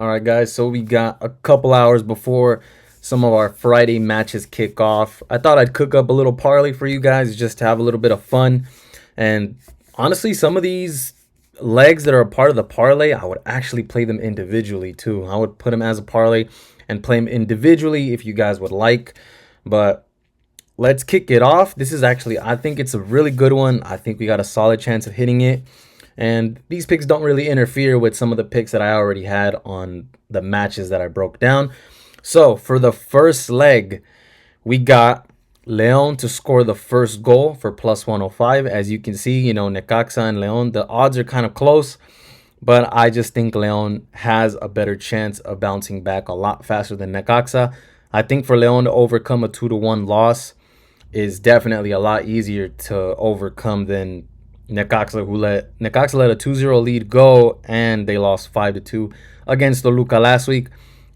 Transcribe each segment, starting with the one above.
All right, guys. So we got a couple hours before some of our Friday matches kick off. I thought I'd cook up a little parlay for you guys just to have a little bit of fun. And honestly, some of these legs that are a part of the parlay, I would actually play them individually too. I would put them as a parlay and play them individually if you guys would like. But let's kick it off. This is actually, I think it's a really good one. I think we got a solid chance of hitting it. And these picks don't really interfere with some of the picks that I already had on the matches that I broke down. So for the first leg, we got Leon to score the first goal for plus 105. As you can see, Necaxa and Leon, the odds are kind of close, but I just think Leon has a better chance of bouncing back a lot faster than Necaxa. I think for Leon to overcome a 2-1 loss is definitely a lot easier to overcome than Necaxa, Necaxa let a 2-0 lead go, and they lost 5-2 against Toluca last week.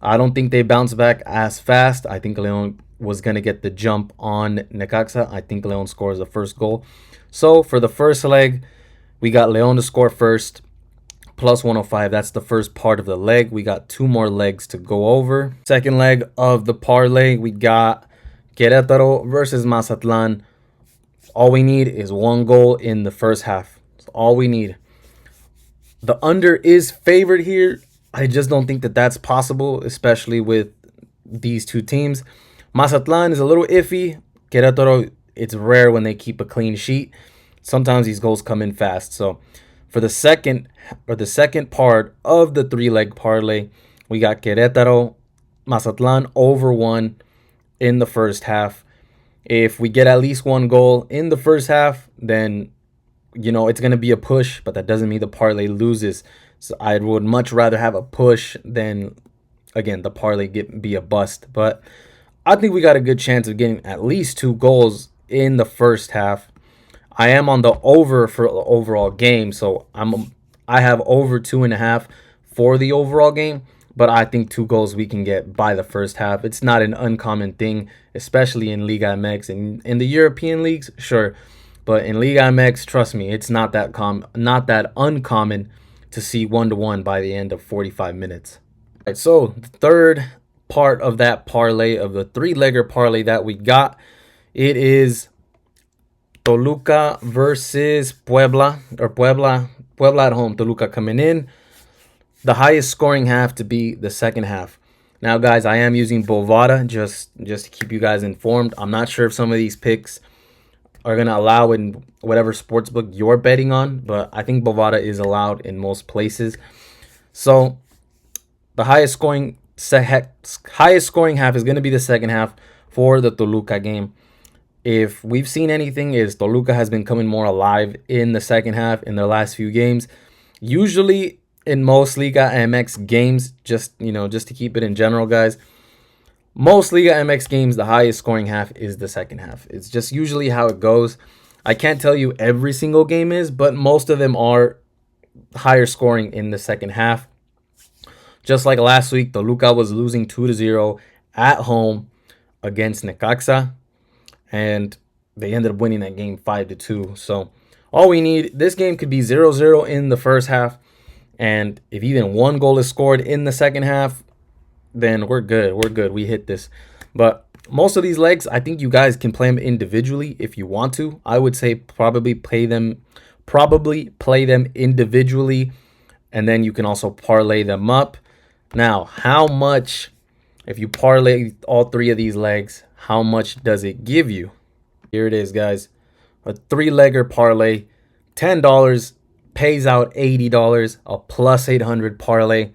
I don't think they bounce back as fast. I think Leon was going to get the jump on Necaxa. I think Leon scores the first goal. So for the first leg, we got Leon to score first, plus 105. That's the first part of the leg. We got two more legs to go over. Second leg of the parlay, we got Querétaro versus Mazatlan. All we need is one goal in the first half. That's all we need. The under is favored here. I just don't think that that's possible, especially with these two teams. Mazatlan is a little iffy. Querétaro, it's rare when they keep a clean sheet. Sometimes these goals come in fast. So for the second part of the three-leg parlay, we got Querétaro, Mazatlan over 1 in the first half. If we get at least one goal in the first half, then it's going to be a push, but that doesn't mean the parlay loses. So I would much rather have a push than, again, the parlay be a bust. But I think we got a good chance of getting at least 2 goals in the first half. I am on the over for the overall game, so I have over 2.5 for the overall game. But I think 2 goals we can get by the first half. It's not an uncommon thing, especially in Liga MX and in the European leagues, sure. But in Liga MX, trust me, it's not that uncommon to see 1-1 by the end of 45 minutes. All right, so the third part of that parlay, of the three-legger parlay that we got, it is Toluca versus Puebla, or Puebla at home. Toluca coming in. The highest scoring half to be the second half. Now, guys, I am using Bovada just to keep you guys informed. I'm not sure if some of these picks are going to allow in whatever sportsbook you're betting on, but I think Bovada is allowed in most places. So the highest scoring half is going to be the second half for the Toluca game. If we've seen anything, is Toluca has been coming more alive in the second half in their last few games. Usually in most Liga MX games, just to keep it in general, guys, most Liga MX games, the highest scoring half is the second half. It's just usually how it goes. I can't tell you every single game is, but most of them are higher scoring in the second half. Just like last week, Toluca was losing 2-0 at home against Necaxa, and they ended up winning that game 5-2. So all we need, this game could be 0-0 in the first half, and if even one goal is scored in the second half, then we're good. We're good. We hit this. But most of these legs, I think you guys can play them individually if you want to. I would say probably play them individually, and then you can also parlay them up. Now, how much, if you parlay all 3 of these legs, how much does it give you? Here it is, guys. A 3-legger parlay, $10 pays out $80, a plus 800 parlay.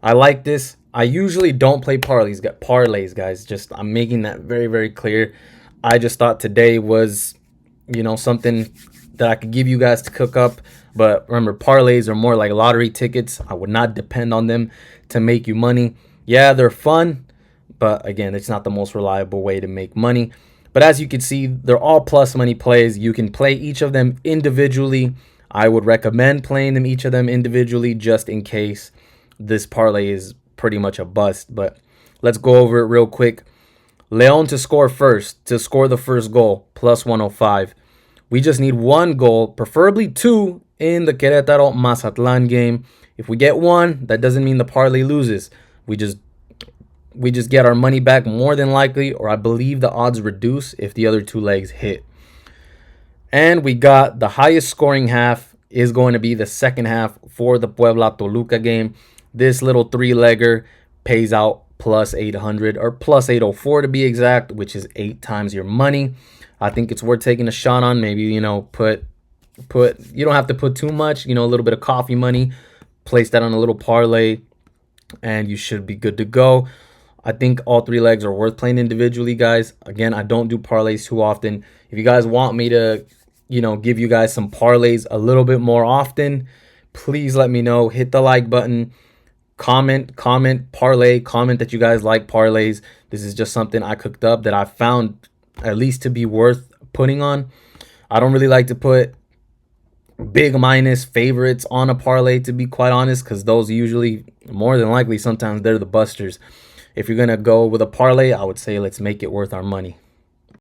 I like this. I usually don't play parlays, guys. Just I'm making that very, very clear. I just thought today was, something that I could give you guys to cook up. But remember, parlays are more like lottery tickets. I would not depend on them to make you money. Yeah, they're fun, but again, it's not the most reliable way to make money. But as you can see, they're all plus money plays. You can play each of them individually. I would recommend playing them each of them individually just in case this parlay is pretty much a bust. But let's go over it real quick. Leon to score the first goal, plus 105. We just need one goal, preferably 2 in the Querétaro Mazatlan game. If we get one, that doesn't mean the parlay loses. We just get our money back more than likely, or I believe the odds reduce if the other two legs hit. And we got the highest scoring half is going to be the second half for the Puebla Toluca game. This little three-legger pays out plus 800 or plus 804 to be exact, which is 8 times your money. I think it's worth taking a shot on. Maybe, you know, you don't have to put too much, you know, a little bit of coffee money, place that on a little parlay, and you should be good to go. I think all three legs are worth playing individually, guys. Again, I don't do parlays too often. If you guys want me to, you know, give you guys some parlays a little bit more often, please let me know. Hit the like button. Comment parlay. Comment that you guys like parlays. This is just something I cooked up that I found at least to be worth putting on. I don't really like to put big minus favorites on a parlay, to be quite honest, because those usually, more than likely, sometimes they're the busters. If you're going to go with a parlay, I would say let's make it worth our money.